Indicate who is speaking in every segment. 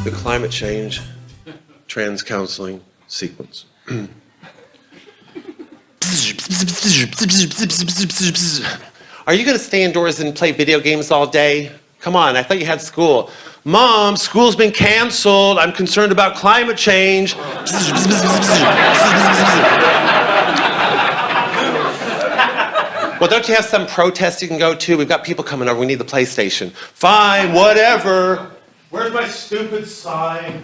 Speaker 1: the climate change trans counseling sequence. Are you going to stay indoors and play video games all day? Come on, I thought you had school. Mom, school's been canceled. I'm concerned about climate change. Well, don't you have some protest you can go to? We've got people coming over. We need the PlayStation. Fine, whatever. Where's my stupid sign?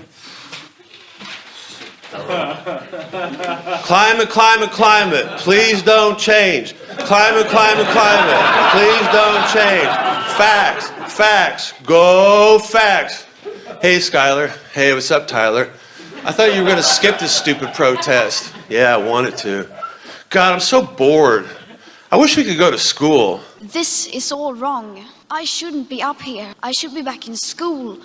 Speaker 1: Climate, climate, climate. Please don't change. Climate, climate, climate. Please don't change. Facts, facts. Go facts. Hey, Skylar. Hey, what's up, Tyler? I thought you were going to skip this stupid protest. Yeah, I wanted to. God, I'm so bored. I wish we could go to school.
Speaker 2: This is all wrong. I shouldn't be up here. I should be back in school.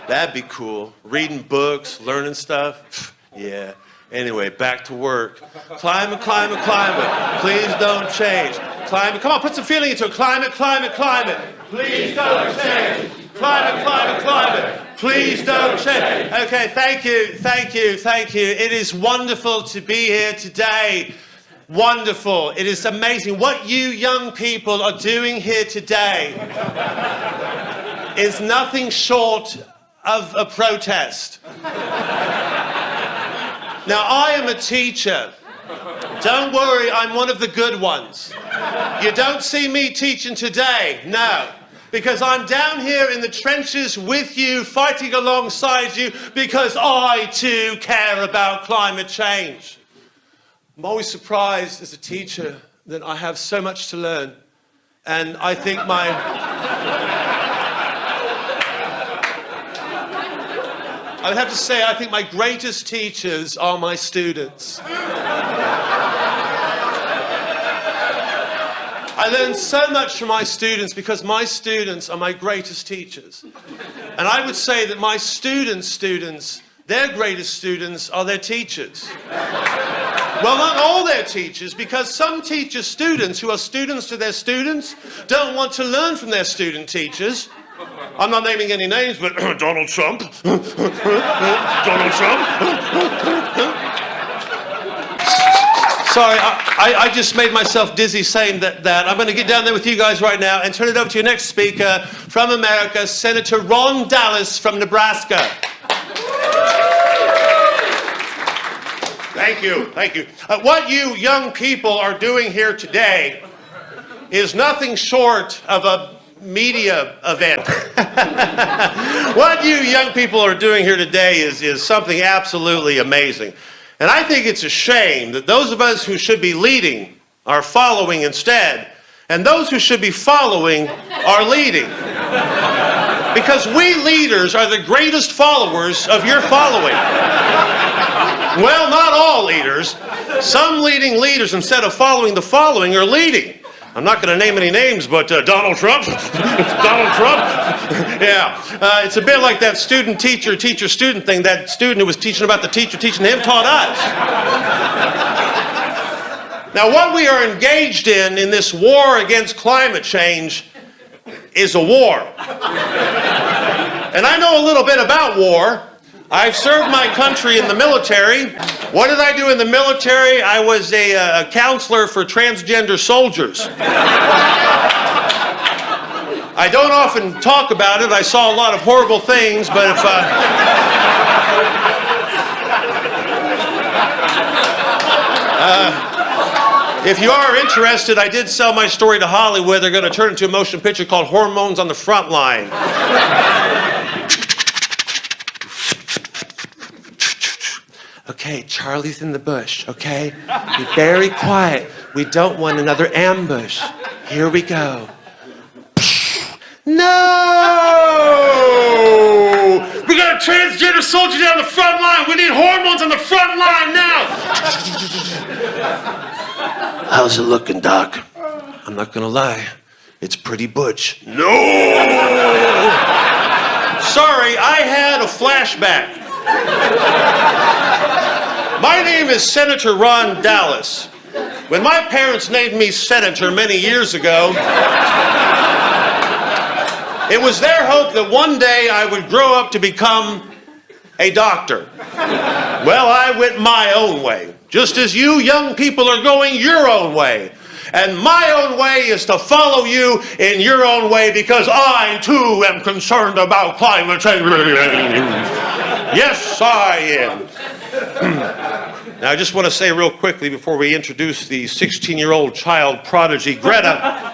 Speaker 1: That'd be cool. Reading books, learning stuff. Yeah. Anyway, back to work. Climate, climate, climate. Please don't change. Climate. Come on, put some feeling into it. Climate, climate, climate. Please don't change. Climate, climate, climate. Please don't change. Okay, thank you, thank you, thank you. It is wonderful to be here today. Wonderful. It is amazing. What you young people are doing here today is nothing short of a protest. Now, I am a teacher. Don't worry, I'm one of the good ones. You don't see me teaching today, no. Because I'm down here in the trenches with you, fighting alongside you, because I too care about climate change. I'm always surprised as a teacher that I have so much to learn. And I think I would have to say, I think my greatest teachers are my students. I learn so much from my students because my students are my greatest teachers. And I would say that my students, their greatest students are their teachers. Well, not all their teachers, because some teacher students who are students to their students don't want to learn from their student teachers. I'm not naming any names, but Donald Trump. Donald Trump. Sorry, I just made myself dizzy saying that. I'm going to get down there with you guys right now and turn it over to your next speaker from America, Senator Ron Dallas from Nebraska. Thank you, thank you. What you young people are doing here today is nothing short of a media event. What you young people are doing here today is something absolutely amazing. And I think it's a shame that those of us who should be leading are following instead, and those who should be following are leading. Because we leaders are the greatest followers of your following. Well, not all leaders. Some leading leaders, instead of following the following, are leading. I'm not going to name any names, but Donald Trump, Donald Trump, yeah. It's a bit like that student-teacher, teacher-student thing. That student who was teaching about the teacher teaching him taught us. Now, what we are engaged in this war against climate change is a war. And I know a little bit about war. I've served my country in the military. What did I do in the military? I was a counselor for transgender soldiers. I don't often talk about it. I saw a lot of horrible things, but if you are interested, I did sell my story to Hollywood. They're going to turn it into a motion picture called Hormones on the Front Line. Okay, Charlie's in the bush, okay? Be very quiet. We don't want another ambush. Here we go. No! We got a transgender soldier down the front line. We need hormones on the front line now. How's it looking, Doc? I'm not gonna lie. It's pretty butch. No! Sorry, I had a flashback. My name is Senator Ron Dallas. When my parents named me Senator many years ago, It was their hope that one day I would grow up to become a doctor. Well, I went my own way, just as you young people are going your own way. And my own way is to follow you in your own way, because I, too, am concerned about climate change. Yes, I am. Now, I just want to say real quickly before we introduce the 16-year-old child prodigy, Greta.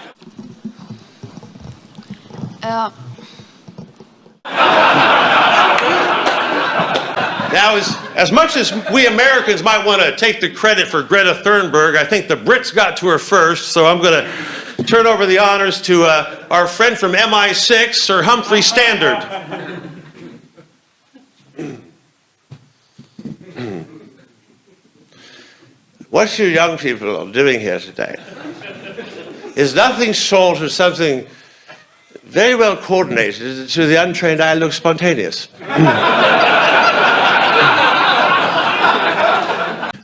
Speaker 1: Now, as much as we Americans might want to take the credit for Greta Thunberg, I think the Brits got to her first, so I'm going to turn over the honors to our friend from MI6, Sir Humphrey Standard. What you young people are doing here today is nothing short of something very well coordinated. To the untrained eye, looks spontaneous.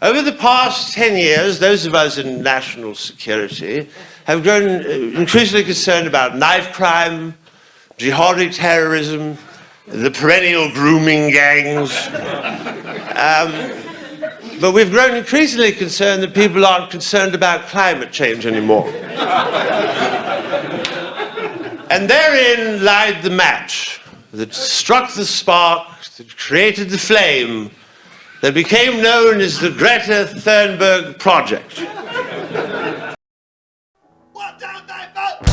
Speaker 1: Over the past 10 years, those of us in national security have grown increasingly concerned about knife crime, jihadi terrorism, the perennial grooming gangs. But we've grown increasingly concerned that people aren't concerned about climate change anymore. And therein lied the match that struck the spark, that created the flame, that became known as the Greta Thunberg Project. What don't they vote?